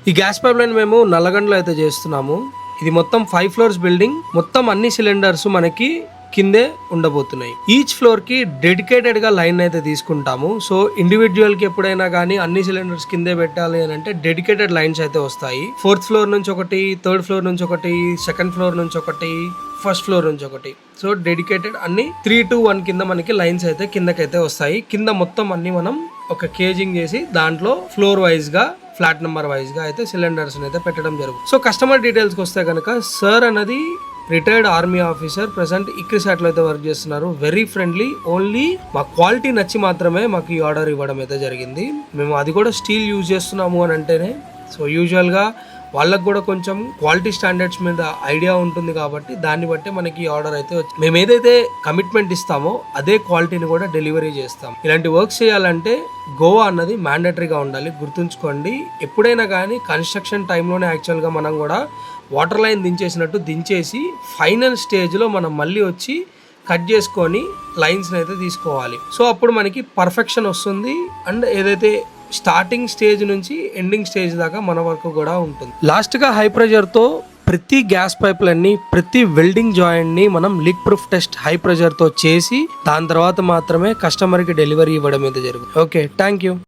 ఈ gas pipe line మేము నల్లగండలో అయితే చేస్తున్నాము. ఇది మొత్తం 5 ఫ్లోర్స్ బిల్డింగ్. మొత్తం అన్ని సిలిండర్స్ మనకి కిందే ఉండబోతున్నాయి. ఈచ్ ఫ్లోర్ కి డెడికేటెడ్ గా లైన్ అయితే తీసుకుంటాము. సో ఇండివిజువల్ కి ఎప్పుడైనా కానీ అన్ని సిలిండర్స్ కిందే పెట్టాలి అని అంటే డెడికేటెడ్ లైన్స్ అయితే వస్తాయి. 4th ఫ్లోర్ నుంచి ఒకటి, 3rd ఫ్లోర్ నుంచి ఒకటి, 2nd ఫ్లోర్ నుంచి ఒకటి, 1st ఫ్లోర్ నుంచి ఒకటి. సో డెడికేటెడ్ అన్ని 3 to 1 కింద మనకి లైన్స్ అయితే కిందకైతే వస్తాయి. కింద మొత్తం అన్ని మనం ఒక కేజింగ్ చేసి దాంట్లో ఫ్లోర్ వైజ్ గా, ఫ్లాట్ నెంబర్ వైజ్ గా అయితే సిలిండర్స్ అయితే పెట్టడం జరుగుతుంది. సో కస్టమర్ డీటెయిల్స్ కి వస్తే కనుక సార్ అనేది retired army officer, present ICRISAT లో అయితే వర్క్ చేస్తున్నారు. Very friendly. ఓన్లీ మా క్వాలిటీ నచ్చి మాత్రమే మాకు ఈ ఆర్డర్ ఇవ్వడం అయితే జరిగింది. మేము అది కూడా స్టీల్ యూజ్ చేస్తున్నాము అని అంటేనే, సో యూజువల్ గా వాళ్ళకు కూడా కొంచెం క్వాలిటీ స్టాండర్డ్స్ మీద ఐడియా ఉంటుంది కాబట్టి దాన్ని బట్టి మనకి ఆర్డర్ అయితే వచ్చింది. మేము ఏదైతే కమిట్మెంట్ ఇస్తామో అదే క్వాలిటీని కూడా డెలివరీ చేస్తాం. ఇలాంటి వర్క్స్ చేయాలంటే గోవా అన్నది మ్యాండేటరీగా ఉండాలి. గుర్తుంచుకోండి, ఎప్పుడైనా కానీ కన్స్ట్రక్షన్ టైంలోనే యాక్చువల్గా మనం కూడా వాటర్ లైన్ దించేసినట్టు దించేసి ఫైనల్ స్టేజ్లో మనం మళ్ళీ వచ్చి కట్ చేసుకొని లైన్స్ని అయితే తీసుకోవాలి. సో అప్పుడు మనకి పర్ఫెక్షన్ వస్తుంది. అండ్ ఏదైతే స్టార్టింగ్ స్టేజ్ నుంచి ఎండింగ్ స్టేజ్ దాకా మన వరకు కూడా ఉంటుంది. లాస్ట్గా హై ప్రెషర్తో ప్రతి గ్యాస్ పైప్లన్నీ, ప్రతి వెల్డింగ్ జాయింట్ని మనం లీక్ ప్రూఫ్ టెస్ట్ హై ప్రెషర్తో చేసి దాని తర్వాత మాత్రమే కస్టమర్కి డెలివరీ ఇవ్వడం అయితే జరుగుతుంది. Okay, thank you.